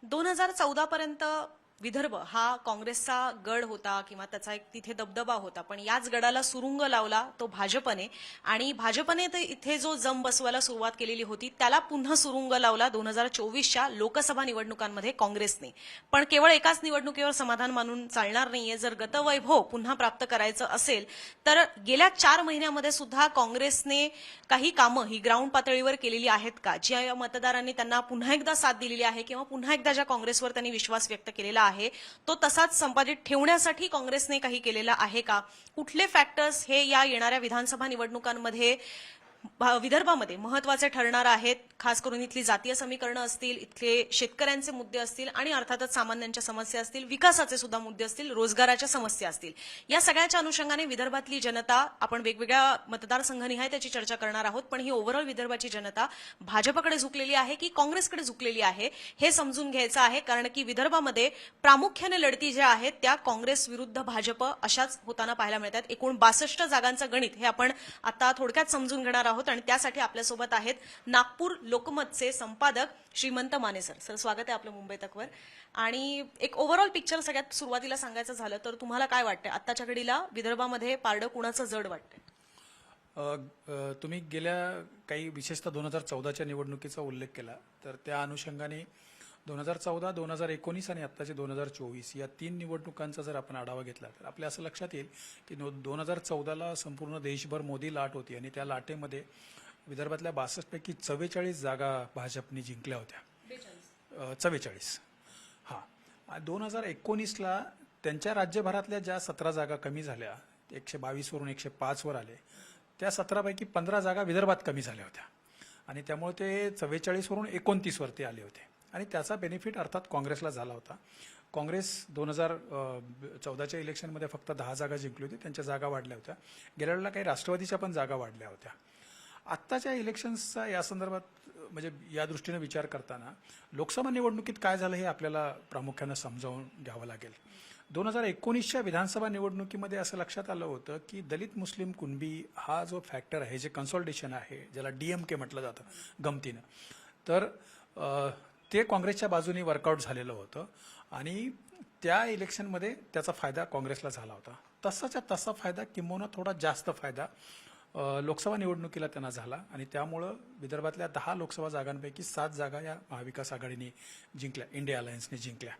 2014 पर्यंत विदर्भ हा काँग्रेसचा गड होता किंवा त्याचा एक तिथे दबदबा होता, पण याच गडाला सुरुंग लावला तो भाजपने आणि भाजपने इथे जो जम बसवायला सुरुवात केलेली होती त्याला पुन्हा सुरुंग लावला 2024च्या लोकसभा निवडणुकांमध्ये काँग्रेसने. पण केवळ एकाच निवडणुकीवर समाधान मानून चालणार नाहीये. जर गतवैभव पुन्हा प्राप्त करायचं असेल तर गेल्या 4 महिन्यामध्ये सुद्धा काँग्रेसने काही कामं ही ग्राउंड पातळीवर केलेली आहेत का, ज्या मतदारांनी त्यांना पुन्हा एकदा साथ दिलेली आहे किंवा पुन्हा एकदा ज्या काँग्रेसवर त्यांनी विश्वास व्यक्त केलेला आहे तो तसाच संपादित ठेवण्यासाठी काँग्रेसने काही केलेलं आहे का? कुठले फॅक्टर्स हे या येणाऱ्या विधानसभा निवडणुकांमध्ये विदर्भामध्ये महत्वाचे ठरणार आहेत? खास करून इथली जातीय समीकरणं असतील, इथले शेतकऱ्यांचे मुद्दे असतील आणि अर्थातच सामान्यांच्या समस्या असतील, विकासाचे सुद्धा मुद्दे असतील, रोजगाराच्या समस्या असतील. या सगळ्याच्या अनुषंगाने विदर्भातली जनता, आपण वेगवेगळ्या मतदारसंघनिहाय त्याची चर्चा करणार आहोत, पण ही ओव्हरऑल विदर्भाची जनता भाजपकडे झुकलेली आहे की काँग्रेसकडे झुकलेली आहे हे समजून घ्यायचं आहे. कारण की विदर्भामध्ये प्रामुख्याने लढती ज्या आहेत त्या काँग्रेस विरुद्ध भाजप अशाच होताना पाहायला मिळतात. एकूण 62 जागांचं गणित हे आपण आता थोडक्यात समजून घेणार आहोत आणि त्यासाठी आपल्यासोबत आहेत नागपूर लोकमतचे संपादक श्रीमंत माने सर. सर, स्वागत आहे आपलं मुंबई तकवर. आणि एक ओव्हरऑल पिक्चर सगळ्यात सुरुवातीला सांगायचं झालं तर तुम्हाला काय वाटतंय आत्ताच्या घडीला विदर्भामध्ये पारडं कुणाचं जड वाटतंय? तुम्ही गेल्या काही विशेषतः 2014च्या निवडणुकीचा उल्लेख केला तर त्या अनुषंगाने 2014, 2019 आणि आत्ताचे 2024 या 3 निवडणुकांचा जर आपण आढावा घेतला तर आपल्या असं लक्षात येईल की 2014ला संपूर्ण देशभर मोदी लाट होती आणि त्या लाटेमध्ये विदर्भातल्या 62 पैकी 44 जागा भाजपने जिंकल्या होत्या. 44. हां. 2019ला त्यांच्या राज्यभरातल्या ज्या 17 जागा कमी झाल्या, 122 वरून 105 वर आले, त्या 17 पैकी 15 जागा विदर्भात कमी झाल्या होत्या आणि त्यामुळे ते 44 वरून 29 वरती आले होते आणि त्याचा बेनिफिट अर्थात काँग्रेसला झाला होता. काँग्रेस 2014च्या इलेक्शनमध्ये फक्त 10 जागा जिंकली होती, त्यांच्या जागा वाढल्या होत्या. गेल्या वेळेला काही राष्ट्रवादीच्या पण जागा वाढल्या होत्या. आत्ताच्या इलेक्शन्सचा या संदर्भात म्हणजे या दृष्टीने विचार करताना लोकसभा निवडणुकीत काय झालं हे आपल्याला प्रामुख्यानं समजावून घ्यावं लागेल. 2019च्या विधानसभा निवडणुकीमध्ये असं लक्षात आलं होतं की दलित मुस्लिम कुणबी हा जो फॅक्टर आहे, जे कन्सॉलिडेशन आहे, ज्याला DMK म्हटलं जातं गमतीनं, तर ते काँग्रेसच्या बाजूने वर्कआउट झालेलं होतं आणि त्या इलेक्शनमध्ये त्याचा फायदा काँग्रेसला झाला होता. तसाच्या तसा फायदा किंबहुना थोडा जास्त फायदा लोकसभा निवडणुकीला त्यांना झाला आणि त्यामुळं विदर्भातल्या 10 लोकसभा जागांपैकी 7 जागा या महाविकास आघाडीने जिंकल्या, इंडिया अलायन्सने जिंकल्या.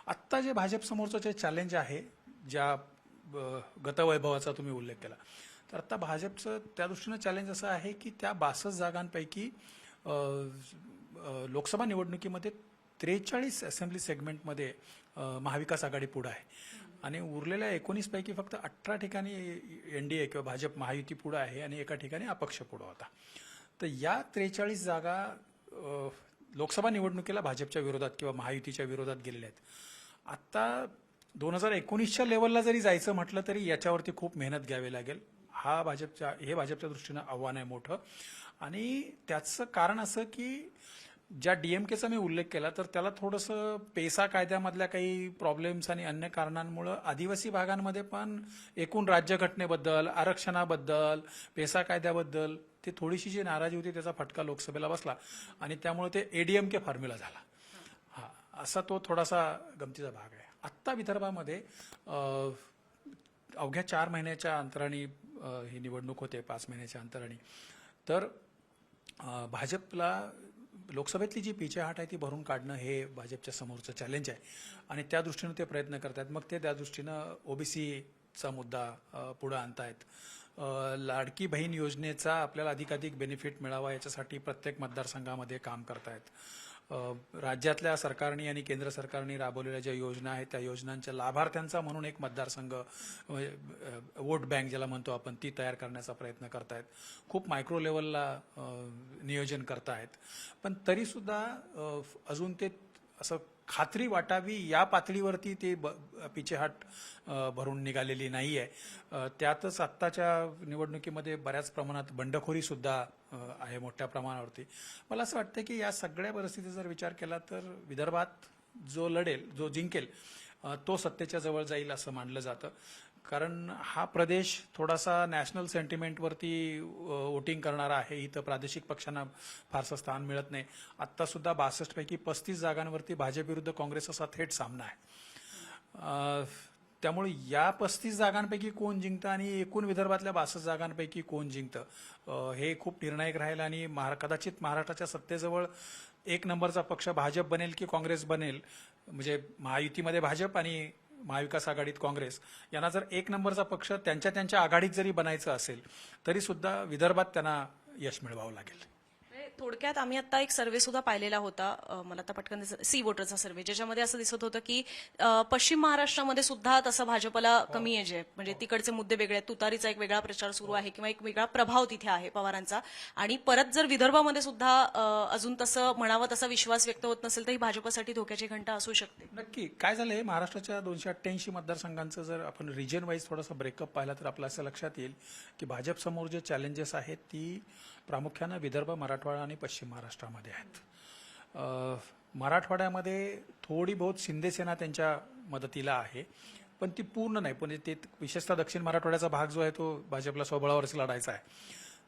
आत्ता जे भाजपसमोरचं जे चॅलेंज आहे, ज्या गतवैभवाचा तुम्ही उल्लेख केला, तर आत्ता भाजपचं त्या दृष्टीनं चॅलेंज असं आहे की त्या 62 जागांपैकी लोकसभा निवडणुकीमध्ये 43 असेंब्ली सेगमेंटमध्ये महाविकास आघाडी पुढे आहे आणि उरलेल्या 19 पैकी फक्त 18 ठिकाणी NDA किंवा भाजप महायुती पुढे आहे आणि एका ठिकाणी अपक्ष पुढे होता. तर या 43 जागा लोकसभा निवडणुकीला भाजपच्या विरोधात किंवा महायुतीच्या विरोधात गेलेल्या आहेत. आत्ता 2019च्या लेवलला जरी जायचं म्हटलं तरी याच्यावरती खूप मेहनत घ्यावी लागेल. हे भाजपच्या दृष्टीनं आव्हान आहे मोठं आणि त्याचं कारण असं की ज्या DMKचा मी उल्लेख केला तर त्याला थोडंसं पेसा कायद्यामधल्या काही प्रॉब्लेम्स आणि अन्य कारणांमुळं आदिवासी भागांमध्ये पण एकूण राज्यघटनेबद्दल, आरक्षणाबद्दल, पेसा कायद्याबद्दल ते थोडीशी जी नाराजी होती त्याचा फटका लोकसभेला बसला आणि त्यामुळे ते ADMK फॉर्म्युला झाला. हा असा तो थोडासा गमतीचा भाग आहे. आत्ता विदर्भामध्ये अवघ्या 4 महिन्याच्या अंतराने ही निवडणूक होते, 5 महिन्याच्या अंतराने. तर भाजपला लोकसभेतली जी पिछेहाट आहे ती भरून काढणं हे भाजपच्या समोरचं चॅलेंज आहे आणि त्या दृष्टीनं ते प्रयत्न करतात. मग ते त्या दृष्टीनं OBCचा मुद्दा पुढे आणतायत. लाडकी बहीण योजनेचा आपल्याला अधिकाधिक बेनिफिट मिळावा याच्यासाठी प्रत्येक मतदारसंघामध्ये काम करतायत. राज्यातल्या सरकारने आणि केंद्र सरकारने राबवलेल्या ज्या योजना आहेत त्या योजनांच्या लाभार्थ्यांचा म्हणून एक मतदारसंघ, वोट बँक ज्याला म्हणतो आपण, ती तयार करण्याचा प्रयत्न करतायत. खूप मायक्रो लेवलला नियोजन करतायत. पण तरीसुद्धा अजून ते असं खात्री वाटावी या पातळीवरती ते पिछेहाट भरून निघालेली नाही आहे. त्यातच आत्ताच्या निवडणुकीमध्ये बऱ्याच प्रमाणात बंडखोरी सुद्धा आहे मोठ्या प्रमाणावरती. मला असं वाटतं की या सगळ्या परिस्थितीचा जर विचार केला तर विदर्भात जो लढेल, जो जिंकेल तो सत्तेच्या जवळ जाईल असं मानलं जातं. कारण हा प्रदेश थोडासा नॅशनल सेंटिमेंटवरती वोटिंग करणारा आहे. इथं प्रादेशिक पक्षांना फारसं स्थान मिळत नाही. आत्ता सुद्धा 62 पैकी 35 जागांवरती भाजप विरुद्ध काँग्रेस असा थेट सामना आहे. त्यामुळे या 35 जागांपैकी कोण जिंकतं आणि एकूण विदर्भातल्या 62 जागांपैकी कोण जिंकतं हे खूप निर्णायक राहील. आणि कदाचित महाराष्ट्राच्या सत्तेजवळ एक नंबरचा पक्ष भाजप बनेल की काँग्रेस बनेल, म्हणजे महायुतीमध्ये भाजप आणि महाविकास आघाडीत काँग्रेस यांना जर एक नंबरचा पक्ष त्यांच्या आघाडीत जरी बनायचं असेल तरी सुद्धा विदर्भात त्यांना यश मिळवावं लागेल. थोडक्यात आम्ही आता एक सर्व्हे सुद्धा पाहिलेला होता, मला आता पटकन सी वोटरचा सर्व्हे, ज्याच्यामध्ये असं दिसत होतं की पश्चिम महाराष्ट्रामध्ये सुद्धा तसं भाजपला कमी एज आहे, म्हणजे तिकडचे मुद्दे वेगळे आहेत, तुतारीचा एक वेगळा प्रचार सुरू आहे किंवा एक वेगळा प्रभाव तिथे आहे पवारांचा. आणि परत जर विदर्भामध्ये सुद्धा अजून तसं म्हणावं तसा विश्वास व्यक्त होत नसेल तर ही भाजपसाठी धोक्याची घंटा असू शकते. नक्की. काय झालंय, महाराष्ट्राच्या 288 मतदारसंघांचं जर आपण रिजन वाईज थोडासा ब्रेकअप पाहिला तर आपलं असं लक्षात येईल की भाजप समोर जे चॅलेंजेस आहेत ती प्रामुख्यानं विदर्भ, मराठवाडा आणि पश्चिम महाराष्ट्रामध्ये आहेत. मराठवाड्यामध्ये थोडी बहुत शिंदे सेना त्यांच्या मदतीला आहे, पण ती पूर्ण नाही. पण ते विशेषतः दक्षिण मराठवाड्याचा भाग जो आहे तो भाजपला स्वबळावरच लढायचा आहे.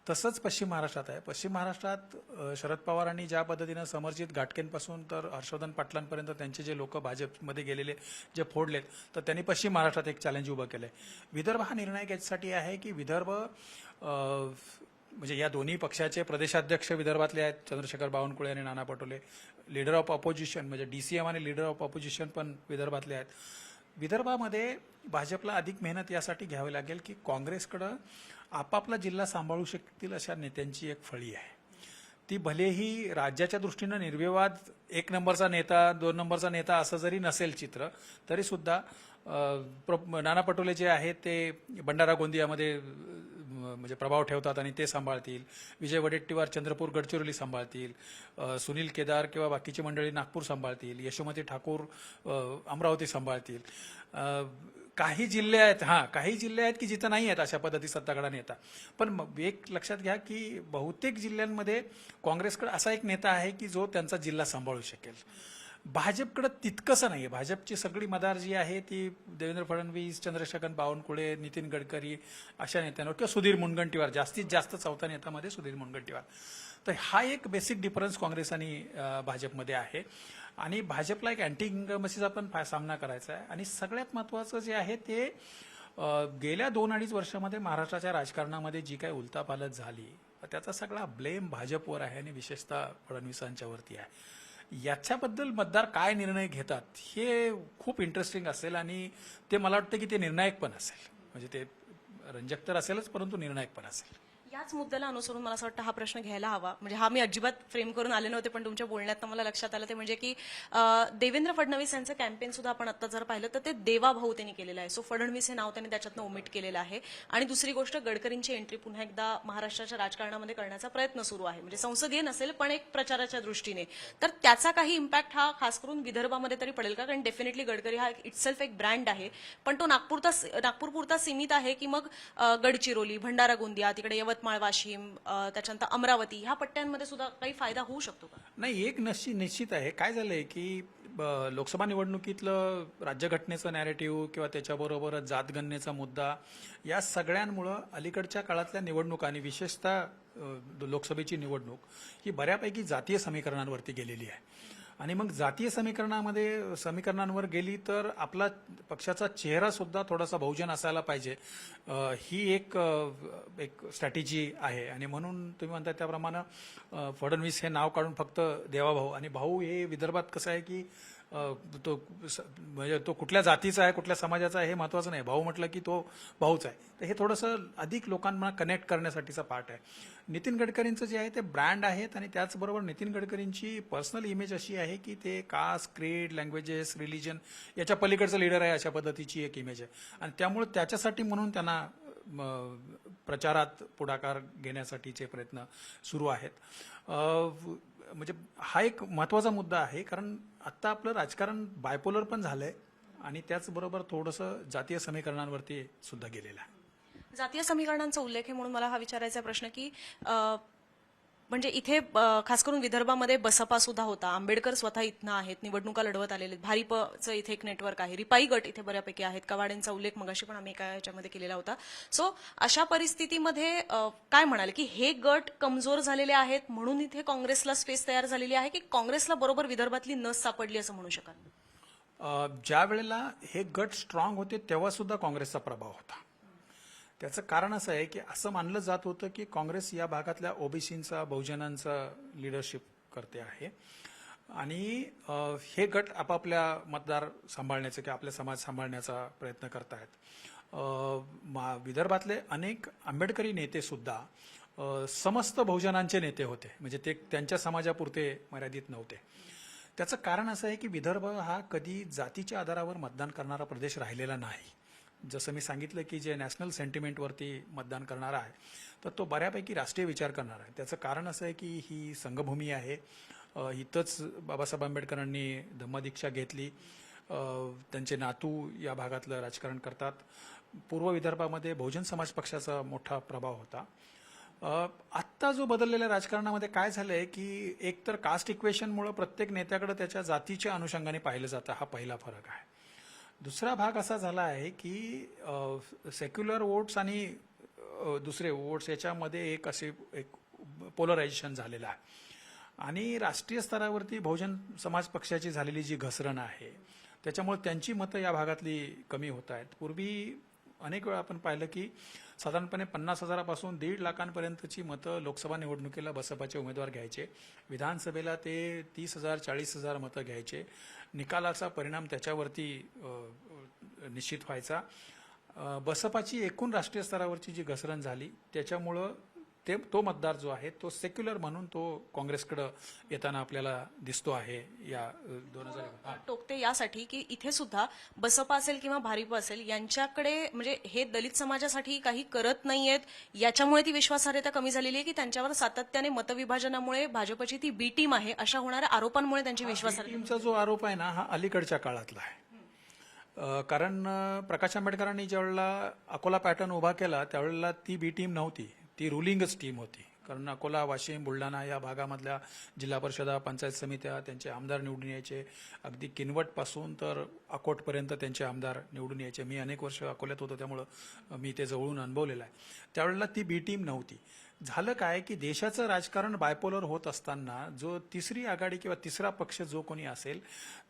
तसंच पश्चिम महाराष्ट्रात आहे. पश्चिम महाराष्ट्रात शरद पवारांनी ज्या पद्धतीनं समरजित घाटकेंपासून तर हर्षवर्धन पाटलांपर्यंत त्यांचे जे लोक भाजपमध्ये गेलेले जे फोडलेत, तर त्यांनी पश्चिम महाराष्ट्रात एक चॅलेंज उभं केलंय. विदर्भ हा निर्णायक याच्यासाठी आहे की विदर्भ म्हणजे या दोन्ही पक्षाचे प्रदेशाध्यक्ष विदर्भातले आहेत, चंद्रशेखर बावनकुळे आणि Nana Patole. Leader of opposition म्हणजे डीसीएम आणि लीडर ऑफ ऑपोजिशन पण विदर्भातले आहेत. विदर्भामध्ये भाजपला अधिक मेहनत यासाठी घ्यावी लागेल की काँग्रेसकडं आपापला जिल्हा सांभाळू शकतील अशा नेत्यांची एक फळी आहे. ती भलेही राज्याच्या दृष्टीनं निर्विवाद एक नंबरचा नेता, 2 नंबरचा नेता असं जरी नसेल चित्र, तरी सुद्धा नाना पटोले जे आहेत ते भंडारा गोंदियामध्ये म्हणजे प्रभाव ठेवतात आणि ते सांभाळतील. विजय वडेट्टीवार चंद्रपूर गडचिरोली सांभाळतील. सुनील केदार किंवा बाकीची मंडळी नागपूर सांभाळतील. यशोमती ठाकूर अमरावती सांभाळतील. काही जिल्हे आहेत की जिथं नाही आहेत अशा पद्धतीचा तगडा नेता. पण एक लक्षात घ्या की बहुतेक जिल्ह्यांमध्ये काँग्रेसकडे असा एक नेता आहे की जो त्यांचा जिल्हा सांभाळू शकेल. भाजपकडे तितकंसं नाही आहे. भाजपची सगळी मदार जी आहे ती देवेंद्र फडणवीस, चंद्रशेखर बावनकुळे, नितीन गडकरी अशा नेत्यांवर किंवा सुधीर मुनगंटीवार, जास्तीत जास्त चौथा नेत्यामध्ये सुधीर मुनगंटीवार. तर हा एक बेसिक डिफरन्स काँग्रेस आणि भाजपमध्ये आहे. आणि भाजपला एक अँटी इन्कमसीचा पण सामना करायचा आहे. आणि सगळ्यात महत्त्वाचं जे आहे ते गेल्या 2-2.5 वर्षामध्ये महाराष्ट्राच्या राजकारणामध्ये जी काही उलथापालथ झाली त्याचा सगळा ब्लेम भाजपवर आहे आणि विशेषतः फडणवीसांच्यावरती आहे. याच्याबद्दल मतदार काय निर्णय घेतात हे खूप इंटरेस्टिंग असेल आणि ते मला वाटतं की ते निर्णायक पण असेल. म्हणजे ते रंजक तर असेलच परंतु निर्णायक पण असेल. याच मुद्द्याला अनुसरून मला असं वाटतं हा प्रश्न घ्यायला हवा. म्हणजे हा मी अजिबात फ्रेम करून आले नव्हते, पण तुमच्या बोलण्यात मला लक्षात आलं ते म्हणजे की देवेंद्र फडणवीस यांचं कॅम्पेन सुद्धा आपण आता जर पाहिलं तर ते देवाभाऊ त्यांनी केलेलं आहे. सो फडणवीस हे नाव त्यांनी त्याच्यातनं ओमिट केलेलं आहे. आणि दुसरी गोष्ट, गडकरींची एंट्री पुन्हा एकदा महाराष्ट्राच्या राजकारणामध्ये करण्याचा प्रयत्न सुरू आहे. म्हणजे संसदीय नसेल पण एक प्रचाराच्या दृष्टीने. तर त्याचा काही इम्पॅक्ट हा खास करून विदर्भामध्ये तरी पडेल का? कारण डेफिनेटली गडकरी हा इटसेल्फ एक ब्रँड आहे, पण तो नागपूरपुरता सीमित आहे की मग गडचिरोली, भंडारा गोंदिया, तिकडे यवतमाळ, वाशिम, त्याच्यानंतर अमरावती ह्या पट्ट्यांमध्ये सुद्धा काही फायदा होऊ शकतो का? नाही, एक निश्चित आहे. काय झालंय की लोकसभा निवडणुकीतलं राज्यघटनेचं नॅरेटिव्ह किंवा त्याच्याबरोबरच जातगणनेचा मुद्दा या सगळ्यांमुळं अलीकडच्या काळातल्या निवडणुका आणि विशेषतः लोकसभेची निवडणूक ही बऱ्यापैकी जातीय समीकरणांवरती गेलेली आहे. आणि मग जातीय समीकरणांवर गेली तर आपला पक्षाचा चेहरा सुद्धा थोडासा बहुजन असायला पाहिजे, ही एक स्ट्रॅटेजी आहे. आणि म्हणून तुम्ही म्हणताय त्याप्रमाणे फडणवीस हे नाव काढून फक्त देवाभाऊ, आणि भाऊ हे विदर्भात कसं आहे की म्हणजे तो कुठल्या जातीचा आहे, कुठल्या समाजाचा आहे हे महत्वाचं नाही. भाऊ म्हटलं की तो भाऊच आहे. तर हे थोडंसं अधिक लोकांना कनेक्ट करण्यासाठीचा पार्ट आहे. नितीन गडकरींचं जे आहे ते ब्रँड आहेत आणि त्याचबरोबर नितीन गडकरींची पर्सनल इमेज अशी आहे की ते कास्ट, क्रीड, लँग्वेजेस, रिलिजन याच्या पलीकडचं लीडर आहे अशा पद्धतीची एक इमेज आहे. आणि त्यामुळे त्याच्यासाठी म्हणून त्यांना प्रचारात पुढाकार घेण्यासाठीचे प्रयत्न सुरू आहेत. म्हणजे हा एक महत्वाचा मुद्दा आहे, कारण आता आपलं राजकारण बायपोलर पण झालंय आणि त्याचबरोबर थोडंसं जातीय समीकरणांवरती सुद्धा गेलेलं आहे. जातीय समीकरणांचा उल्लेख आहे म्हणून मला हा विचारायचा प्रश्न की म्हणजे इथे खास करून विदर्भामध्ये बसपा सुद्धा होता, आंबेडकर स्वतः इथनं आहेत, निवडणुका लढवत आलेले आहेत, भारिपचं इथे एक नेटवर्क आहे, रिपाई गट इथे बऱ्यापैकी आहेत, कवाडेंचा उल्लेख मगाशी पण आम्ही एका याच्यामध्ये केलेला होता. सो अशा परिस्थितीमध्ये काय म्हणाल की हे गट कमजोर झालेले आहेत म्हणून इथे काँग्रेसला स्पेस तयार झालेली आहे की काँग्रेसला बरोबर विदर्भातली नस सापडली असं म्हणू शकाल? ज्या वेळेला हे गट स्ट्रॉंग होते तेव्हा सुद्धा काँग्रेसचा प्रभाव होता. त्याचं कारण असं आहे की असं मानलं जात होतं की काँग्रेस या भागातल्या ओबीसींचा, बहुजनांचा लिडरशिप करते आहे आणि हे गट आपापल्या मतदार सांभाळण्याचा किंवा आपले समाज सांभाळण्याचा प्रयत्न करतायत. विदर्भातले अनेक आंबेडकरी नेते सुद्धा समस्त बहुजनांचे नेते होते, म्हणजे ते त्यांच्या समाजापुरते मर्यादित नव्हते. त्याचं कारण असं आहे की विदर्भ हा कधी जातीच्या आधारावर मतदान करणारा प्रदेश राहिलेला नाही. जसं मी सांगितलं की जे नॅशनल सेंटिमेंटवरती मतदान करणारा आहे तर तो बऱ्यापैकी राष्ट्रीय विचार करणार आहे. त्याचं कारण असं आहे की ही संघभूमी आहे, इथंच बाबासाहेब आंबेडकरांनी धम्मदीक्षा घेतली, त्यांचे नातू या भागातलं राजकारण करतात. पूर्व विदर्भामध्ये बहुजन समाज पक्षाचा मोठा प्रभाव होता. आत्ता जो बदललेल्या राजकारणामध्ये काय झालंय की एकतर कास्ट इक्वेशनमुळे प्रत्येक नेत्याकडे त्याच्या जातीच्या अनुषंगाने पाहिलं जातं, हा पहिला फरक आहे. दुसरा भाग असा झाला आहे की सेक्युलर वोट्स आणि दुसरे वोट्स याच्यामध्ये एक पोलरायझेशन झालेलं आहे आणि राष्ट्रीय स्तरावरती बहुजन समाज पक्षाची झालेली जी घसरण आहे त्याच्यामुळे त्यांची मतं या भागातली कमी होत आहेत. पूर्वी अनेक वेळा आपण पाहिलं की साधारणपणे 50,000पासून 1.5 लाखांपर्यंतची मतं लोकसभा निवडणुकीला बसपाचे उमेदवार घ्यायचे, विधानसभेला ते 30,000 40,000 मतं घ्यायचे. निकालाचा परिणाम त्याच्यावरती निश्चित व्हायचा. बसपाची एकूण राष्ट्रीय स्तरावरची जी घसरण झाली त्याच्यामुळं तो मतदार जो आहे तो सेक्युलर म्हणून तो काँग्रेसकडे येताना आपल्याला दिसतो आहे या 2000. टोकते यासाठी की इथे सुद्धा बसपा असेल किंवा भारिप असेल यांच्याकडे म्हणजे हे दलित समाजासाठी काही करत नाहीयेत, याच्यामुळे ती विश्वासार्हता कमी झालेली आहे की त्यांच्यावर सातत्याने मतविभाजनामुळे भाजपची ती बी टीम आहे अशा होणाऱ्या आरोपांमुळे त्यांची विश्वासार्हता. टीमचा जो आरोप आहे ना हा अलीकडच्या काळातला आहे. कारण प्रकाश आंबेडकरांनी ज्यावेळेला अकोला पॅटर्न उभा केला त्यावेळेला ती बी टीम नव्हती, ती रुलिंगच टीम होती. कारण अकोला, वाशिम, बुलढाणा या भागामधल्या जिल्हा परिषदा, पंचायत समित्या त्यांचे आमदार निवडून यायचे. अगदी किनवटपासून तर अकोटपर्यंत त्यांचे आमदार निवडून यायचे. मी अनेक वर्ष अकोल्यात होतो त्यामुळं मी ते जवळून अनुभवलेलं आहे. त्यावेळेला ती बी टीम नव्हती. झालं काय की देशाचं राजकारण बायपोलर होत असताना जो तिसरी आघाडी किंवा तिसरा पक्ष जो कोणी असेल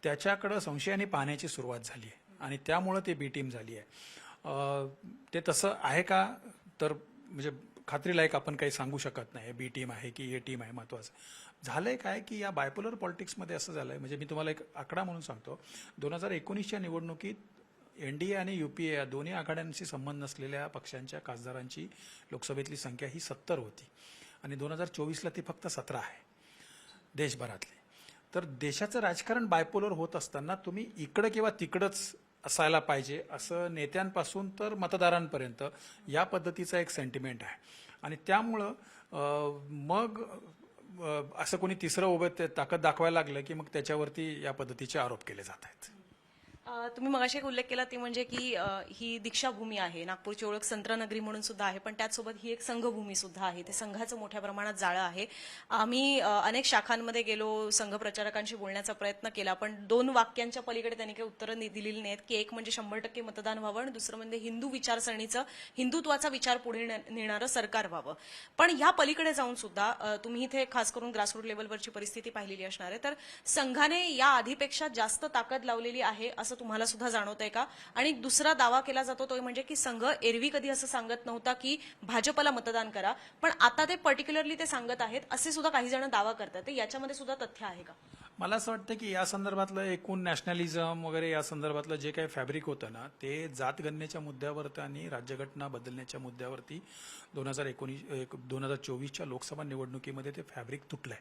त्याच्याकडे संशयाने पाहण्याची सुरुवात झाली आहे आणि त्यामुळं ते बी टीम झाली आहे. ते तसं आहे का तर म्हणजे खात्रीलायक आपण काही सांगू शकत नाही बी टीम आहे की ए टीम आहे. महत्वाचं झालंय काय की या बायपोलर पॉलिटिक्समध्ये असं झालंय, म्हणजे मी तुम्हाला एक आकडा म्हणून सांगतो. 2019च्या निवडणुकीत एनडीए आणि युपीए या दोन्ही आघाड्यांशी संबंध नसलेल्या पक्षांच्या खासदारांची लोकसभेतली संख्या ही 70 होती आणि 2024ला ती फक्त 17 आहे देशभरातली. तर देशाचं राजकारण बायपोलर होत असताना तुम्ही इकडं किंवा तिकडंच असायला पाहिजे असं नेत्यांपासून तर मतदारांपर्यंत या पद्धतीचा एक सेंटिमेंट आहे आणि त्यामुळं मग असं कोणी तिसरं उभं ताकद दाखवायला लागलं की मग त्याच्यावरती या पद्धतीचे आरोप केले जात आहेत. तुम्ही मगाशी एक उल्लेख केला ते म्हणजे की ही दीक्षाभूमी आहे, नागपूरची ओळख संत्रनगरी म्हणून सुद्धा आहे, पण त्याचसोबत ही एक संघभूमी सुद्धा आहे. ते संघाचं मोठ्या प्रमाणात जाळं आहे. आम्ही अनेक शाखांमध्ये गेलो, संघ प्रचारकांशी बोलण्याचा प्रयत्न केला, पण 2 वाक्यांच्या पलीकडे त्यांनी काही उत्तरं दिलेली नाहीत की एक म्हणजे 100% मतदान व्हावं आणि दुसरं म्हणजे हिंदू विचारसरणीचं, हिंदुत्वाचा विचार पुढे नेणारं सरकार व्हावं. पण ह्या पलीकडे जाऊन सुद्धा तुम्ही इथे खास करून ग्रासरूट लेव्हलवरची परिस्थिती पाहिलेली असणार आहे, तर संघाने या आधीपेक्षा जास्त ताकद लावलेली आहे असं तुम्हाला सुद्धा जाणवतंय का? आणि दुसरा दावा केला जातो तो म्हणजे की संघ एरवी कधी असं सांगत नव्हता की भाजपला मतदान करा, पण आता ते पर्टिक्युलरली ते सांगत आहेत असे सुद्धा काही जण दावा करतात. ते याच्यामध्ये सुद्धा तथ्य आहे का? मला असं वाटतं की या संदर्भातलं एकूण नॅशनलिझम वगैरे या संदर्भातलं जे काही फॅब्रिक होतं ना ते जातगणनेच्या मुद्द्यावरती आणि राज्यघटना बदलण्याच्या मुद्द्यावरती 2024च्या लोकसभा निवडणुकीमध्ये ते फॅब्रिक तुटलंय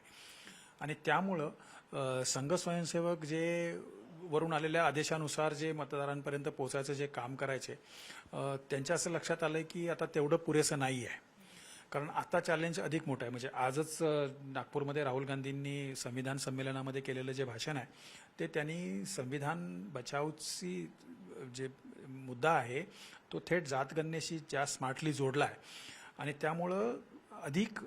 आणि त्यामुळं संघ स्वयंसेवक जे वरून आलेल्या आदेशानुसार जे मतदारांपर्यंत पोहोचायचं जे काम करायचे त्यांच्या असं लक्षात आलंय की आता तेवढं पुरेसं नाही आहे. कारण आता चॅलेंज अधिक मोठं आहे. म्हणजे आजच नागपूरमध्ये राहुल गांधींनी संविधान संमेलनामध्ये केलेलं जे भाषण आहे ते त्यांनी संविधान बचावची जे मुद्दा आहे तो थेट जातगणनेशी ज्या स्मार्टली जोडला आहे आणि त्यामुळं अधिक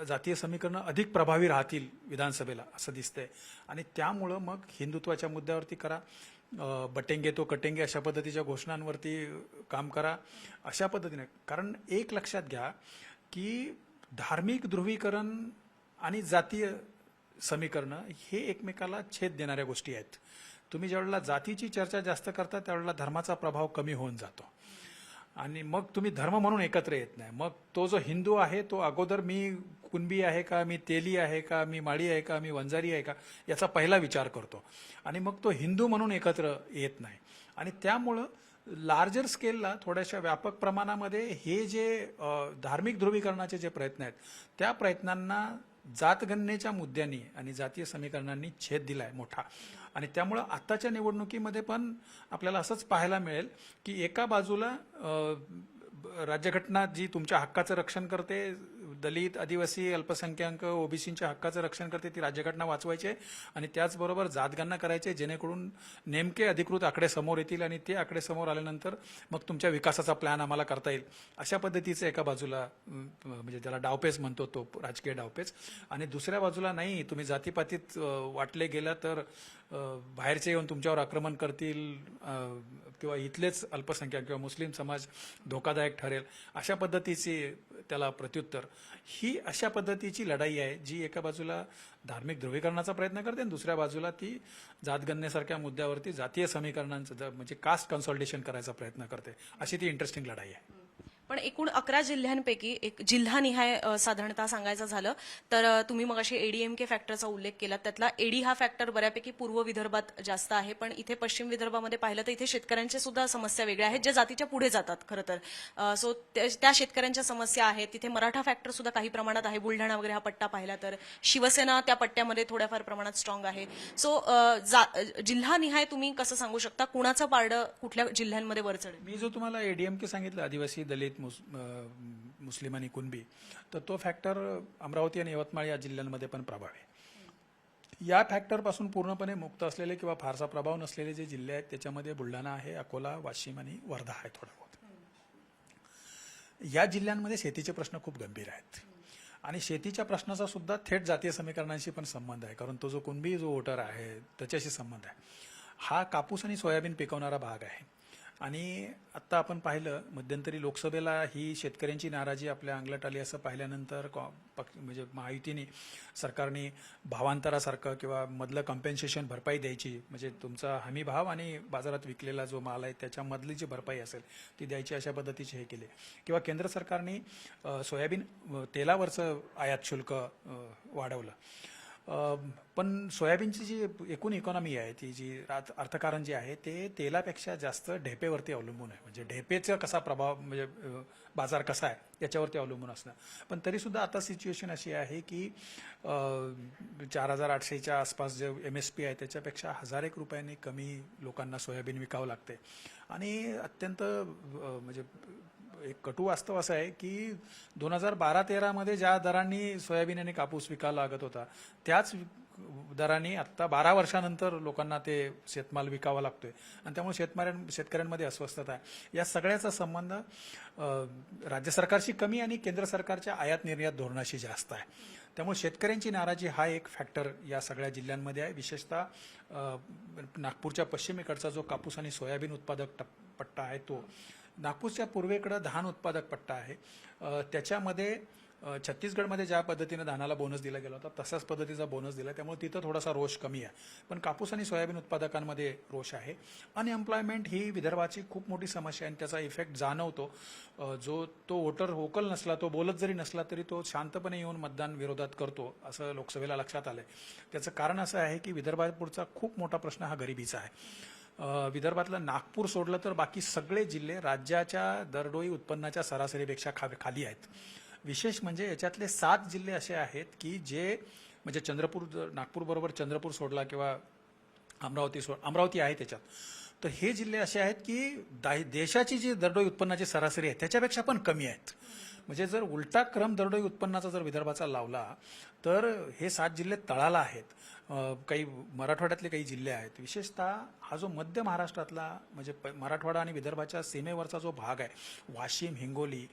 जातीय समीकरणं अधिक प्रभावी राहतील विधानसभेला असं दिसतंय. आणि त्यामुळं मग हिंदुत्वाच्या मुद्द्यावरती करा, बटेंगे तो कटेंगे अशा पद्धतीच्या घोषणांवरती काम करा, अशा पद्धतीने. कारण एक लक्षात घ्या की धार्मिक ध्रुवीकरण आणि जातीय समीकरणं हे एकमेकाला छेद देणाऱ्या गोष्टी आहेत. तुम्ही ज्यावेळेला जातीची चर्चा जास्त करता त्यावेळेला धर्माचा प्रभाव कमी होऊन जातो आणि मग तुम्ही धर्म म्हणून एकत्र येत नाही. मग तो जो हिंदू आहे तो अगोदर मी कुणबी आहे का, मी तेली आहे का, मी माळी आहे का, मी वंजारी आहे का, याचा पहिला विचार करतो आणि मग तो हिंदू म्हणून एकत्र येत नाही. आणि त्यामुळं लार्जर स्केलला थोड्याशा व्यापक प्रमाणामध्ये हे जे धार्मिक ध्रुवीकरणाचे जे प्रयत्न आहेत त्या प्रयत्नांना जातगणनेच्या मुद्द्यांनी आणि जातीय समीकरणांनी छेद दिलाय मोठा. आणि त्यामुळं आत्ताच्या निवडणुकीमध्ये पण आपल्याला असंच पाहायला मिळेल की एका बाजूला राज्यघटना जी तुमच्या हक्काचं रक्षण करते, दलित, आदिवासी, अल्पसंख्याक, ओबीसींच्या हक्काचं रक्षण करते, ती राज्यघटना वाचवायची आणि त्याचबरोबर जातगणना करायचे जेणेकरून नेमके अधिकृत आकडे समोर येतील आणि ते आकडे समोर आल्यानंतर मग तुमच्या विकासाचा प्लॅन आम्हाला करता येईल, अशा पद्धतीचं एका बाजूला म्हणजे ज्याला डावपेच म्हणतो तो राजकीय डावपेच. आणि दुसऱ्या बाजूला नाही, तुम्ही जातीपातीत वाटले गेला तर बाहेरचे येऊन तुमच्यावर आक्रमण करतील किंवा इथलेच अल्पसंख्याक किंवा मुस्लिम समाज धोकादायक ठरेल, अशा पद्धतीची त्याला प्रत्युत्तर. ही अशा पद्धतीची लढाई आहे जी एका बाजूला धार्मिक ध्रुवीकरणाचा प्रयत्न करते आणि दुसऱ्या बाजूला ती जातगणनेसारख्या मुद्द्यावरती जातीय समीकरणांचं म्हणजे कास्ट कन्सॉलिडेशन करायचा प्रयत्न करते. अशी ती इंटरेस्टिंग लढाई आहे. पण एकूण 11 जिल्ह्यांपैकी एक जिल्हानिहाय साधारणतः सांगायचं झालं तर तुम्ही मग अशी एडीएमके फॅक्टरचा उल्लेख केला. त्यातला एडी हा फॅक्टर बऱ्यापैकी पूर्व विदर्भात जास्त आहे, पण इथे पश्चिम विदर्भामध्ये पाहिलं तर इथे शेतकऱ्यांच्या सुद्धा समस्या वेगळ्या आहेत ज्या जातीच्या पुढे जातात खरं तर. सो त्या शेतकऱ्यांच्या समस्या आहेत. तिथे मराठा फॅक्टर सुद्धा काही प्रमाणात आहे. बुलढाणा वगैरे हा पट्टा पाहिला तर शिवसेना त्या पट्ट्यामध्ये थोड्याफार प्रमाणात स्ट्रॉंग आहे. सो जिल्हानिहाय तुम्ही कसं सांगू शकता कुणाचं पारडं कुठल्या जिल्ह्यांमध्ये वर चढेल? मी जो तुम्हाला एडीएमके सांगितलं, आदिवासी, दलित, मुस्लिम आणि कुणबी, तर तो फॅक्टर अमरावती आणि यवतमाळ या जिल्ह्यांमध्ये पण प्रभावी आहे. या फॅक्टरपासून पूर्णपणे मुक्त असलेले किंवा फारसा प्रभाव नसलेले जे जिल्हे आहेत त्याच्यामध्ये बुलढाणा आहे, अकोला, वाशिम आणि वर्धा आहे थोडा बहुत. या जिल्ह्यांमध्ये शेतीचे प्रश्न खूप गंभीर आहेत आणि शेतीच्या प्रश्नाचा सुद्धा थेट जातीय समीकरणांशी पण संबंध आहे. कारण तो जो कुणबी जो वोटर आहे त्याच्याशी संबंध आहे. हा कापूस आणि सोयाबीन पिकवणारा भाग आहे आणि आत्ता आपण पाहिलं मध्यंतरी लोकसभेला ही शेतकऱ्यांची नाराजी आपल्या अंगलट आली असं पाहिल्यानंतर म्हणजे महायुतीने सरकारने भावांतरासारखं किंवा मधलं कॉम्पेन्सेशन भरपाई द्यायची, म्हणजे तुमचा हमी भाव आणि बाजारात विकलेला जो माल आहे त्याच्यामधली जी भरपाई असेल ती द्यायची, अशा पद्धतीचे हे केले. किंवा केंद्र सरकारने सोयाबीन तेलावरचं आयात शुल्क वाढवलं. पण सोयाबीनची जी एकूण इकॉनॉमी आहे ती जी अर्थकारण जे आहे ते तेलापेक्षा जास्त ढेपेवरती अवलंबून आहे. म्हणजे ढेपेचा कसा प्रभाव म्हणजे बाजार कसा आहे याच्यावरती अवलंबून असणं. पण तरीसुद्धा आता सिच्युएशन अशी आहे की 4,800च्या आसपास जे MSP आहे त्याच्यापेक्षा 1,000 रुपयांनी कमी लोकांना सोयाबीन विकावं लागते. आणि अत्यंत म्हणजे एक कटू वास्तव असं आहे की 2012-13 मध्ये ज्या दरांनी सोयाबीन आणि कापूस विकायला लागत होता त्याच दरांनी आत्ता 12 वर्षानंतर लोकांना ते शेतमाल विकावा लागतोय आणि त्यामुळे शेतकऱ्यांमध्ये अस्वस्थता आहे. या सगळ्याचा संबंध राज्य सरकारशी कमी आणि केंद्र सरकारच्या आयात निर्यात धोरणाशी जास्त आहे. त्यामुळे शेतकऱ्यांची नाराजी हा एक फॅक्टर या सगळ्या जिल्ह्यांमध्ये आहे. विशेषतः नागपूरच्या पश्चिमेकडचा जो कापूस आणि सोयाबीन उत्पादक पट्टा आहे तो, नागपूरच्या पूर्वेकडे धान उत्पादक पट्टा आहे, त्याच्यामध्ये छत्तीसगडमध्ये ज्या पद्धतीने धानाला बोनस दिला गेला होता तसाच पद्धतीचा बोनस दिला, त्यामुळे तिथं थोडासा रोष कमी आहे. पण कापूस आणि सोयाबीन उत्पादकांमध्ये रोष आहे. अनएम्प्लॉयमेंट ही विदर्भाची खूप मोठी समस्या आहे आणि त्याचा इफेक्ट जाणवतो. जो तो वोटर व्होकल नसला, तो बोलत जरी नसला तरी तो शांतपणे येऊन मतदान विरोधात करतो असं लोकसभेला लक्षात आलंय. त्याचं कारण असं आहे की विदर्भापुढचा खूप मोठा प्रश्न हा गरिबीचा आहे. विदर्भातलं नागपूर सोडलं तर बाकी सगळे जिल्हे राज्याच्या दरडोई उत्पन्नाच्या सरासरीपेक्षा खाली आहेत. विशेष म्हणजे याच्यातले 7 जिल्हे असे आहेत की जे म्हणजे नागपूर बरोबर चंद्रपूर सोडला किंवा अमरावती आहे त्याच्यात, तर हे जिल्हे असे आहेत की देशाची जी दरडोई उत्पन्नाची सरासरी आहे त्याच्यापेक्षा पण कमी आहेत. म्हणजे जर उलटा क्रम दरडोई उत्पन्नाचा जर विदर्भाचा लावला तर हे 7 जिल्हे तळाला आहेत. काही मराठवाड्यातले काही जिल्हे आहेत. विशेषतः हा जो मध्य महाराष्ट्रातला म्हणजे मराठवाडा आणि विदर्भाच्या सीमेवरचा जो भाग आहे, वाशिम, हिंगोली,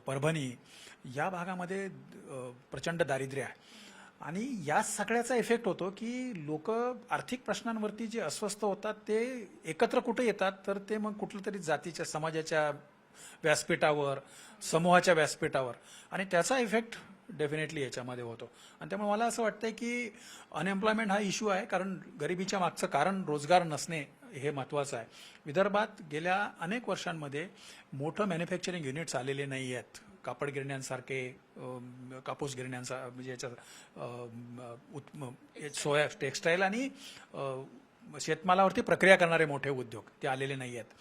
परभणी या भागामध्ये प्रचंड दारिद्र्य आहे. आणि या सगळ्याचा इफेक्ट होतो की लोक आर्थिक प्रश्नांवरती जे अस्वस्थ होतात ते एकत्र कुठे येतात, तर ते मग कुठल्या तरी जातीच्या समाजाच्या व्यासपीठावर, समूहाच्या व्यासपीठावर, आणि त्याचा इफेक्ट डेफिनेटली याच्यामध्ये होतो. आणि त्यामुळे मला असं वाटतंय की अनएम्प्लॉयमेंट हा इश्यू आहे, कारण गरिबीच्या मागचं कारण रोजगार नसणे हे महत्त्वाचं आहे. विदर्भात गेल्या अनेक वर्षांमध्ये मोठं मॅन्युफॅक्चरिंग युनिट्स आलेले नाही आहेत. कापड गिरण्यांसारखे, कापूस गिरण्यांचा म्हणजे याच्या सोया टेक्स्टाईल आणि शेतमालावरती प्रक्रिया करणारे मोठे उद्योग ते आलेले नाही आहेत.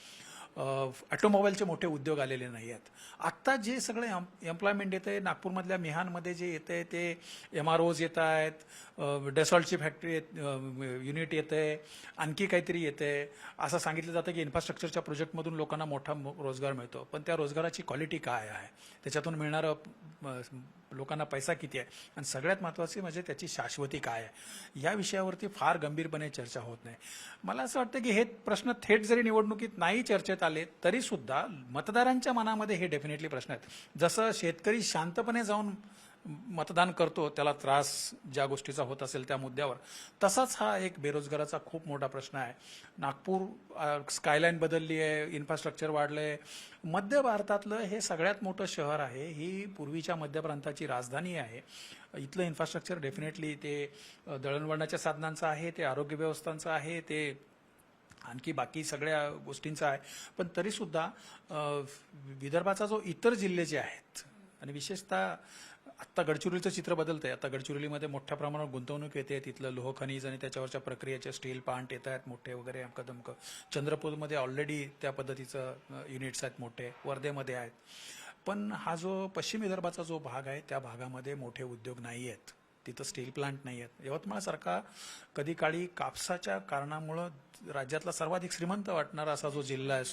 ऑटोमोबाईलचे मोठे उद्योग आलेले नाही आहेत. आत्ता जे सगळे एम्प्लॉयमेंट येत आहे, नागपूरमधल्या मिहानमध्ये जे येत आहे ते MROज येत आहेत, डेसॉल्टची फॅक्टरी युनिट येत आहे, आणखी काहीतरी येत आहे. असं सांगितलं जातं की इन्फ्रास्ट्रक्चरच्या प्रोजेक्टमधून लोकांना मोठा रोजगार मिळतो, पण त्या रोजगाराची क्वालिटी काय आहे, त्याच्यातून मिळणारं लोकांना पैसा किती आहे, आणि सगळ्यात महत्त्वाचे म्हणजे त्याची शाश्वती काय आहे, या विषयावरती फार गंभीरपणे चर्चा होत नाही. मला असं वाटतं की हे प्रश्न थेट जरी निवडणुकीत नाही चर्चेत आले तरी सुद्धा मतदारांच्या मनामध्ये हे डेफिनेटली प्रश्न आहेत. जसं शेतकरी शांतपणे जाऊन मतदान करतो, त्याला त्रास ज्या गोष्टीचा होत असेल त्या मुद्द्यावर, तसाच हा एक बेरोजगाराचा खूप मोठा प्रश्न आहे. नागपूर स्कायलाईन बदलली आहे, इन्फ्रास्ट्रक्चर वाढलंय. मध्य भारतातलं हे सगळ्यात मोठं शहर आहे, ही पूर्वीच्या मध्य प्रांताची राजधानी आहे. इथलं इन्फ्रास्ट्रक्चर डेफिनेटली ते दळणवळणाच्या साधनांचं आहे, ते आरोग्य व्यवस्थांचं आहे, ते आणखी बाकी सगळ्या गोष्टींचं आहे. पण तरीसुद्धा विदर्भाचा जो इतर जिल्हे जे आहेत, आणि विशेषतः आत्ता गडचिरोलीचं चित्र बदलतंय. आता गडचिरोलीमध्ये मोठ्या प्रमाणावर गुंतवणूक येते, तिथलं लोह खनिज आणि त्याच्यावरच्या प्रक्रियेचे स्टील प्लांट येत आहेत मोठे वगैरे, अमकदमक. चंद्रपूरमध्ये ऑलरेडी त्या पद्धतीचं युनिट्स आहेत मोठे, वर्धेमध्ये आहेत. पण हा जो पश्चिम विदर्भाचा जो भाग आहे त्या भागामध्ये मोठे उद्योग नाही आहेत, तिथं स्टील प्लांट नाही आहेत. यवतमाळसारखा कधी काळी कापसाच्या कारणामुळं राज्यातला सर्वाधिक श्रीमंत वाटणारा असा जो जिल्हा आहे,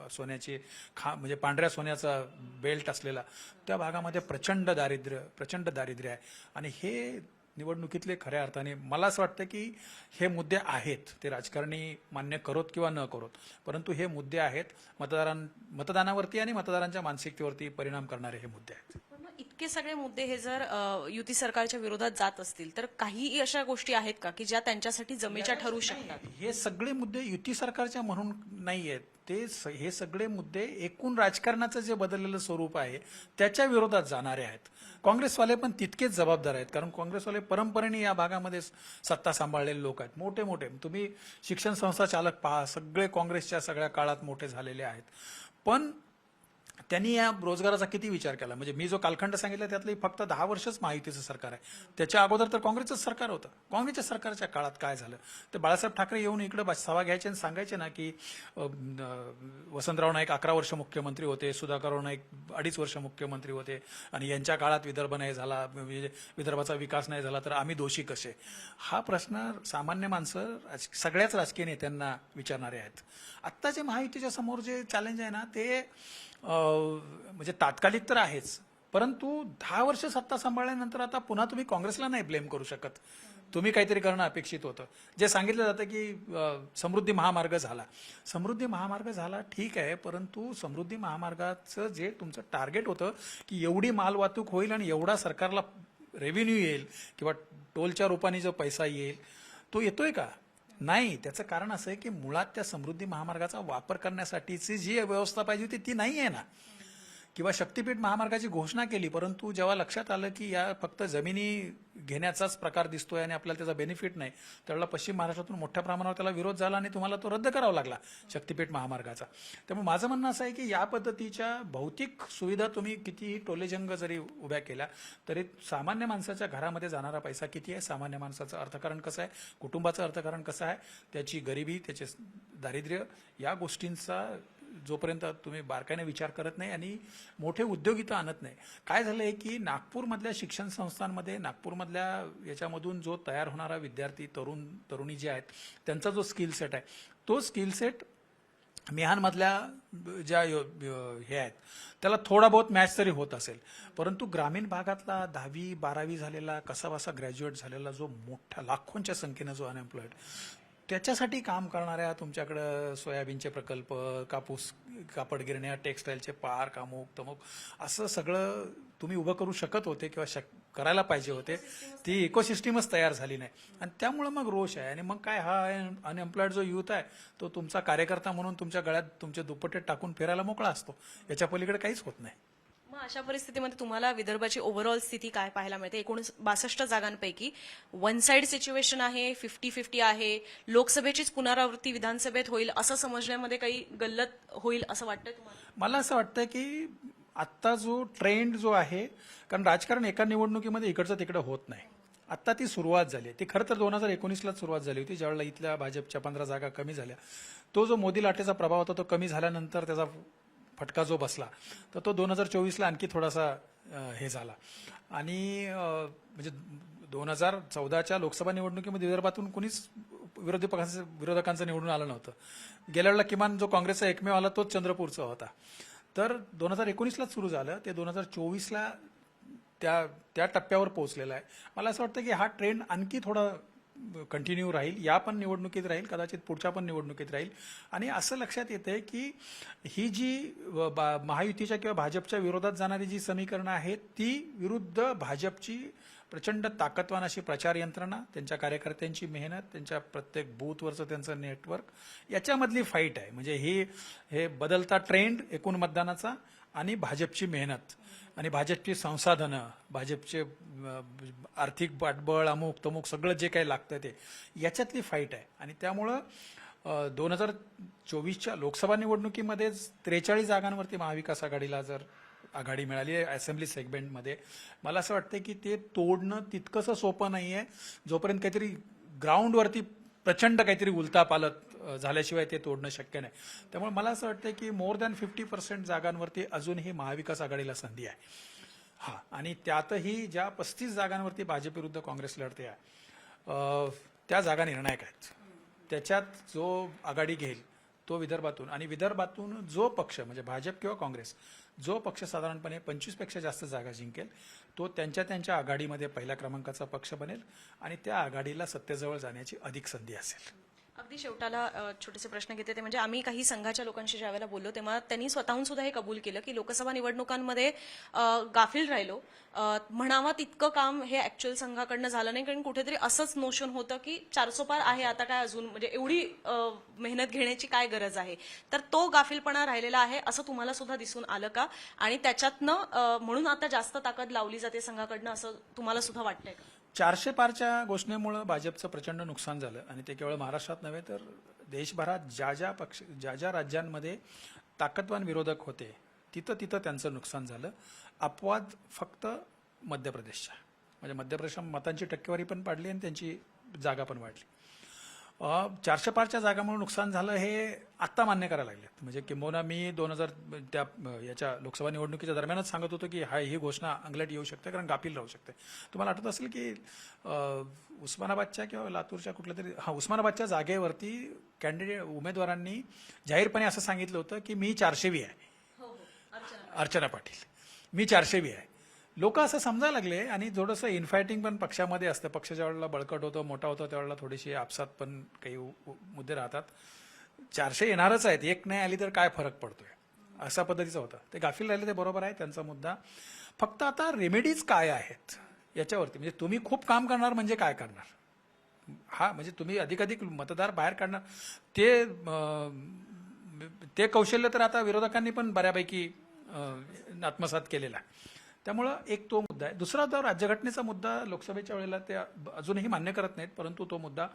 सोन्याची म्हणजे पांढऱ्या सोन्याचा बेल्ट असलेला, त्या भागामध्ये प्रचंड दारिद्र्य आहे. आणि हे निवडणुकीतले खऱ्या अर्थाने मला असं वाटतं की हे मुद्दे आहेत, ते राजकारणी मान्य करोत किंवा न करोत, परंतु हे मुद्दे आहेत, मतदानावरती आणि मतदारांच्या मानसिकतेवरती परिणाम करणारे हे मुद्दे आहेत. इतके सगळे मुद्दे हे जर युती सरकारच्या विरोधात जात असतील तर काही अशा गोष्टी आहेत का की ज्या त्यांच्यासाठी जमेच्या ठरू शकतात? हे सगळे मुद्दे युती सरकारच्या म्हणून नाही आहेत, हे सगळे मुद्दे एकूण राजकारणाचं जे बदललेलं स्वरूप आहे त्याच्या विरोधात जाणारे आहेत. काँग्रेसवाले पण तितकेच जबाबदार आहेत, कारण काँग्रेसवाले परंपरेने या भागामध्ये सत्ता सांभाळलेले लोक आहेत, मोठे मोठे. तुम्ही शिक्षण संस्था चालक पहा, सगळे काँग्रेसच्या सगळ्या काळात मोठे झालेले आहेत. पण त्यांनी या रोजगाराचा किती विचार केला? म्हणजे मी जो कालखंड सांगितला त्यातली फक्त 10 वर्षच महायुतीचं सरकार आहे. त्याच्या अगोदर तर काँग्रेसचं सरकार होतं. काँग्रेसच्या सरकारच्या काळात काय झालं ते बाळासाहेब ठाकरे येऊन इकडे सभा घ्यायचे आणि सांगायचे ना की वसंतराव नाईक 11 वर्ष मुख्यमंत्री होते, सुधाकरराव नाईक 2.5 वर्ष मुख्यमंत्री होते, आणि यांच्या काळात विदर्भ नाही झाला, म्हणजे विदर्भाचा विकास नाही झाला, तर आम्ही दोषी कसे? हा प्रश्न सामान्य माणसं सगळ्याच राजकीय नेत्यांना विचारणारे आहेत. आत्ता जे महायुतीच्या समोर जे चॅलेंज आहे ना ते म्हणजे तात्कालिक तर आहेच, परंतु 10 वर्ष सत्ता सांभाळल्यानंतर आता पुन्हा तुम्ही काँग्रेसला नाही ब्लेम करू शकत. तुम्ही काहीतरी करणं अपेक्षित होतं. जे सांगितलं जातं की समृद्धी महामार्ग झाला, ठीक आहे, परंतु समृद्धी महामार्गाचं जे तुमचं टार्गेट होतं की एवढी माल वाहतूक होईल आणि एवढा सरकारला रेव्हेन्यू येईल किंवा टोलच्या रूपाने जो पैसा येईल तो येतोय का? नाही. त्याचं कारण असं आहे की मुळात त्या समृद्धी महामार्गाचा वापर करण्यासाठीची जी व्यवस्था पाहिजे होती ती नाही आहे ना. किंवा शक्तीपीठ महामार्गाची घोषणा केली, परंतु जेव्हा लक्षात आलं की या फक्त जमिनी घेण्याचाच प्रकार दिसतोय आणि आपल्याला त्याचा बेनिफिट नाही, त्यावेळेला पश्चिम महाराष्ट्रातून मोठ्या प्रमाणावर त्याला विरोध झाला आणि तुम्हाला तो रद्द करावा लागला शक्तीपीठ महामार्गाचा. त्यामुळे माझं म्हणणं असं आहे की या पद्धतीच्या भौतिक सुविधा तुम्ही कितीही टोलेजंग जरी उभ्या केल्या तरी सामान्य माणसाच्या घरामध्ये जाणारा पैसा किती आहे, सामान्य माणसाचं अर्थकारण कसं आहे, कुटुंबाचं अर्थकारण कसं आहे, त्याची गरिबी, त्याचे दारिद्र्य, या गोष्टींचा जोपर्यंत तुम्ही बारकाईने विचार करत नाही आणि मोठे उद्योग इथं आणत नाही. काय झालंय की नागपूरमधल्या शिक्षण संस्थांमध्ये, नागपूरमधल्या याच्यामधून जो तयार होणारा विद्यार्थी, तरुणी जे आहेत, त्यांचा जो स्किल सेट आहे, तो स्किल सेट मिहानमधल्या ज्या हे आहेत त्याला थोडा बहुत मॅच तरी होत असेल, परंतु ग्रामीण भागातला 10वी-12वी झालेला कसाबसा ग्रॅज्युएट झालेला जो मोठ्या लाखोंच्या संख्येनं जो अनएम्प्लॉईड, त्याच्यासाठी काम करणाऱ्या तुमच्याकडं सोयाबीनचे प्रकल्प, कापूस कापड गिरण्या, टेक्स्टाईलचे पार्क, अमुक तमुक असं सगळं तुम्ही उभं करू शकत होते किंवा करायला पाहिजे होते. ती इकोसिस्टीमच तयार झाली नाही आणि त्यामुळं मग रोष आहे. आणि मग काय, हा अनएम्प्लॉईड जो युथ आहे तो तुमचा कार्यकर्ता म्हणून तुमच्या गळ्यात तुमचे दुपट्टे टाकून फिरायला मोकळा असतो. याच्या पलीकडे काहीच होत नाही. मग अशा परिस्थितीमध्ये तुम्हाला विदर्भाची ओव्हरऑल स्थिती काय पाहायला मिळते? 62 जागांपैकी वन साइड सिच्युएशन आहे, 50-50 आहे, लोकसभेचीच पुनरावृत्ती विधानसभेत होईल असं समजण्यामध्ये काही गल्लत होईल असं वाटतंय तुम्हाला? मला असं वाटतं की आत्ता जो ट्रेंड जो आहे, कारण राजकारण एका निवडणुकीमध्ये इकडचं तिकडं होत नाही. आत्ता ती सुरुवात झाली. ती खरं तर 2019लाच सुरुवात झाली होती, ज्यावेळेला इथल्या भाजपच्या 15 जागा कमी झाल्या. तो जो मोदी लाटेचा प्रभाव होता तो कमी झाल्यानंतर त्याचा फटका जो बसला, तर तो 2024ला आणखी थोडासा हे झाला. आणि म्हणजे 2014च्या लोकसभा निवडणुकीमध्ये विदर्भातून कुणीच विरोधकांचं निवडून आलं नव्हतं. गेल्या वेळेला किमान जो काँग्रेसचा एकमेव आला तोच चंद्रपूरचा होता. तर 2019लाच सुरू झालं, ते 2024ला त्या टप्प्यावर पोहोचलेला आहे. मला असं वाटतं की हा ट्रेंड आणखी थोडा कंटिन्यू राहील, या पण निवडणुकीत राहील, कदाचित पुढच्या पण निवडणुकीत राहील. आणि असं लक्षात येतंय की ही जी महायुतीच्या किंवा भाजपच्या विरोधात जाणारी जी समीकरणं आहेत, ती विरुद्ध भाजपची प्रचंड ताकदवान अशी प्रचार यंत्रणा, त्यांच्या कार्यकर्त्यांची मेहनत, त्यांच्या प्रत्येक बूथवरचं त्यांचं नेटवर्क, याच्यामधली फाईट आहे. म्हणजे हे बदलता ट्रेंड एकूण मतदानाचा आणि भाजपची मेहनत आणि भाजपची संसाधनं, भाजपचे आर्थिक पाठबळ, अमुक तमुक सगळं जे काही लागतं ते, याच्यातली फाईट आहे. आणि त्यामुळं 2024च्या लोकसभा निवडणुकीमध्येच 43 जागांवरती महाविकास आघाडीला जर आघाडी मिळाली आहे असेंब्ली सेगमेंटमध्ये, मला असं वाटतं की ते तोडणं तितकंसं सोपं नाही आहे, जोपर्यंत काहीतरी ग्राउंडवरती प्रचंड काहीतरी उलथापालथ झाल्याशिवाय ते तोडणं शक्य नाही. त्यामुळे मला असं वाटतं की मोर दॅन 50% जागांवरती अजूनही महाविकास आघाडीला संधी आहे. हा, आणि त्यातही ज्या 35 जागांवरती भाजप विरुद्ध काँग्रेस लढते आहे, त्या जागा निर्णायक आहेत. त्याच्यात जो आघाडी घेईल तो विदर्भातून, आणि विदर्भातून जो पक्ष म्हणजे भाजप किंवा काँग्रेस, जो पक्ष साधारणपणे 25पेक्षा जास्त जागा जिंकेल तो त्यांच्या आघाडीमध्ये पहिल्या क्रमांकाचा पक्ष बनेल आणि त्या आघाडीला सत्तेजवळ जाण्याची अधिक संधी असेल. अगदी शेवटाला छोटेसे प्रश्न घेते, ते म्हणजे आम्ही काही संघाच्या लोकांशी ज्यावेळेला बोललो तेव्हा त्यांनी स्वतःहून सुद्धा हे कबूल केलं की लोकसभा निवडणुकांमध्ये गाफील राहिलो, म्हणावा तितकं काम हे ऍक्च्युअल संघाकडनं झालं नाही, कारण कुठेतरी असंच नोशन होतं की 400 पार आहे, आता काय अजून म्हणजे एवढी मेहनत घेण्याची काय गरज आहे. तर तो गाफीलपणा राहिलेला आहे असं तुम्हाला सुद्धा दिसून आलं का? आणि त्याच्यातनं म्हणून आता जास्त ताकद लावली जाते संघाकडनं असं तुम्हाला सुद्धा वाटतंय का? 400 पारच्या घोषणेमुळे भाजपचं प्रचंड नुकसान झालं, आणि ते केवळ महाराष्ट्रात नव्हे तर देशभरात ज्या ज्या राज्यांमध्ये ताकदवान विरोधक होते तिथं त्यांचं नुकसान झालं. अपवाद फक्त मध्य प्रदेशच्या, म्हणजे मध्य प्रदेशात मतांची टक्केवारी पण वाढली आणि त्यांची जागा पण वाढली. 400 पारच्या जागामुळे नुकसान झालं हे आत्ता मान्य करायला लागलेत. म्हणजे किंबहुना मी 2000 याच्या लोकसभा निवडणुकीच्या दरम्यानच सांगत होतो की ही घोषणा अंगलट येऊ शकते, कारण गाफील राहू शकते. तुम्हाला आठवत असेल की उस्मानाबादच्या किंवा लातूरच्या कुठल्या तरी उस्मानाबादच्या जागेवरती उमेदवारांनी जाहीरपणे असं सांगितलं होतं की मी 400वी आहे. अर्चना पाटील, मी 400वी आहे. लोक असं समजायला लागले, आणि थोडंसं इनफायटिंग पण पक्षामध्ये असतं. पक्ष ज्या वेळेला बळकट होतो, मोठा होतो, त्यावेळेला थोडीशी आपसात पण काही मुद्दे राहतात. 400 येणारच आहेत, एक नाही आली तर काय फरक पडतोय, अशा पद्धतीचं होतं. ते गाफील राहिले, ते बरोबर आहे त्यांचा मुद्दा. फक्त आता रेमेडीज काय आहेत याच्यावरती, म्हणजे तुम्ही खूप काम करणार म्हणजे काय करणार, म्हणजे तुम्ही अधिकाधिक मतदार बाहेर काढणार, ते कौशल्य तर आता विरोधकांनी पण बऱ्यापैकी आत्मसात केलेला आहे. त्यामुळं एक तो मुद्दा आहे. दुसरा तो राज्यघटनेचा मुद्दा लोकसभेच्या वेळेला ते अजूनही मान्य करत नाहीत, परंतु तो मुद्दा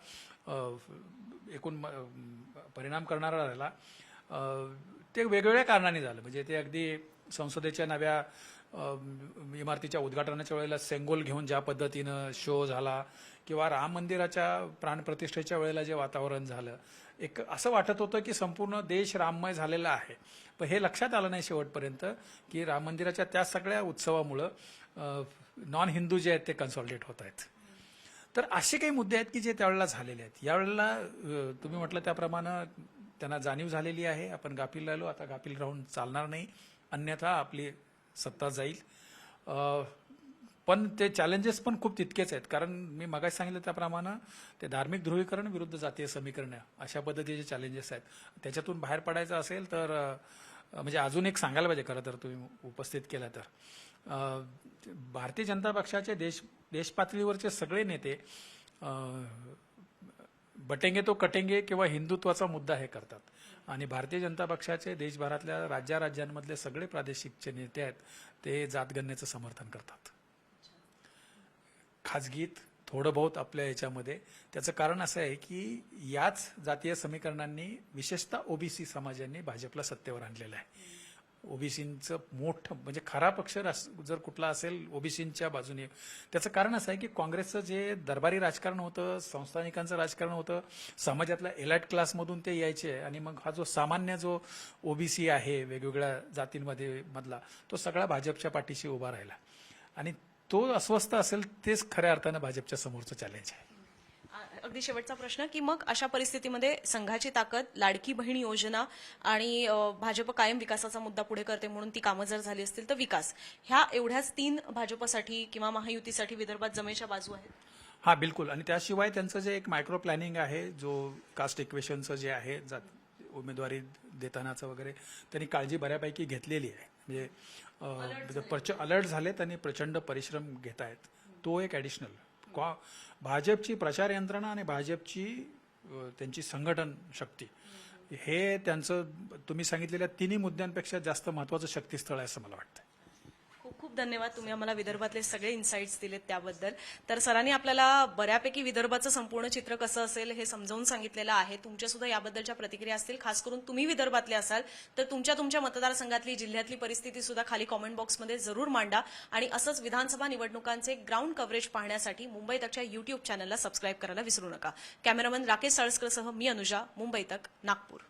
एकूण परिणाम करणारा राहिला. ते वेगवेगळ्या कारणांनी झालं, म्हणजे ते अगदी संसदेच्या नव्या इमारतीच्या उद्घाटनाच्या वेळेला सेंगोल घेऊन ज्या पद्धतीनं शो झाला किंवा राम मंदिराच्या प्राणप्रतिष्ठेच्या वेळेला जे वातावरण झालं, एक असं वाटत होतं की संपूर्ण देश राममय झालेला आहे. पण हे लक्षात आलं नाही शेवटपर्यंत की राम मंदिराच्या त्या सगळ्या उत्सवामुळं नॉन हिंदू जे आहेत ते कन्सॉलिडेट होत आहेत. तर असे काही मुद्दे आहेत की जे त्यावेळेला झालेले आहेत. यावेळेला तुम्ही म्हटलं त्याप्रमाणे त्यांना जाणीव झालेली आहे. आपण गाफील राहिलो, आता गाफील राहून चालणार नाही, अन्यथा आपली सत्ता जाईल. पण ते चॅलेंजेस पण खूप तितकेच आहेत. कारण मी मगाशी सांगितलं त्याप्रमाणे ते धार्मिक ध्रुवीकरण विरुद्ध जातीय समीकरण अशा पद्धतीचे चॅलेंजेस आहेत. त्याच्यातून बाहेर पडायचं असेल तर म्हणजे अजून एक सांगायला पाहिजे खरं तर तुम्ही उपस्थित केलं तर भारतीय जनता पक्षाचे देश पातळीवरचे सगळे नेते बटेंगे तो कटेंगे किंवा हिंदुत्वाचा मुद्दा हे करतात. आणि भारतीय जनता पक्षाचे देशभरातल्या राज्यांमधले सगळे प्रादेशिकचे नेते आहेत ते जातगणनेचं समर्थन करतात. खाजगीत थोडं बहुत आपल्या याच्यामध्ये. त्याचं कारण असं आहे की याच जातीय समीकरणांनी विशेषतः ओबीसी समाजांनी भाजपला सत्तेवर आणलेलं आहे. ओबीसींचं मोठं म्हणजे खरा पक्ष जर कुठला असेल ओबीसींच्या बाजूने, त्याचं कारण असं आहे की काँग्रेसचं जे दरबारी राजकारण होतं, संस्थानिकांचं राजकारण होतं, समाजातल्या एलाइट क्लासमधून ते यायचे आणि मग हा जो सामान्य जो ओबीसी आहे वेगवेगळ्या जातींमध्ये मधला, तो सगळा भाजपच्या पाठीशी उभा राहिला. आणि तो अस्वस्थ असेल तेच खऱ्या अर्थानं भाजपच्या समोरचं चॅलेंज आहे. अगदी शेवटचा प्रश्न की मग अशा परिस्थितीमध्ये संघाची ताकद, लाडकी बहीण योजना आणि भाजप कायम विकासाचा मुद्दा पुढे करते म्हणून ती कामं जर झाली असतील तर विकास, ह्या एवढ्याच 3 भाजपसाठी किंवा महायुतीसाठी विदर्भात जमेच्या बाजू आहेत. हा बिलकुल. आणि त्याशिवाय त्यांचं जे एक मायक्रो प्लॅनिंग आहे, जो कास्ट इक्वेशनचं जे आहे उमेदवारी देतानाचं वगैरे, त्यांनी काळजी बऱ्यापैकी घेतलेली आहे. म्हणजे अलर्ट झालेत आणि प्रचंड परिश्रम घेत आहेत. तो एक ॲडिशनल भाजपची प्रचार यंत्रणा आणि भाजपची त्यांची संघटन शक्ती हे त्यांचं तुम्ही सांगितलेल्या 3 मुद्द्यांपेक्षा जास्त महत्वाचं शक्तीस्थळ आहे असं मला वाटतं. खूप खूप धन्यवाद, तुम्ही आम्हाला विदर्भातले सगळे इन्साइट्स दिलेत त्याबद्दल. तर सरांनी आपल्याला बऱ्यापैकी विदर्भाचं संपूर्ण चित्र कसं असेल हे समजावून सांगितलेलं आहे. तुमच्या सुद्धा याबद्दलच्या प्रतिक्रिया असतील, खास करून तुम्ही विदर्भातले असाल तर तुमच्या मतदारसंघातली जिल्ह्यातली परिस्थिती सुद्धा खाली कॉमेंट बॉक्समध्ये जरूर मांडा. आणि असंच विधानसभा निवडणुकांचे ग्राउंड कव्हरेज पाहण्यासाठी मुंबई तकच्या युट्यूब चॅनलला सबस्क्राईब करायला विसरू नका. कॅमेरामन राकेश साळस्करसह मी अनुजा, मुंबई तक, नागपूर.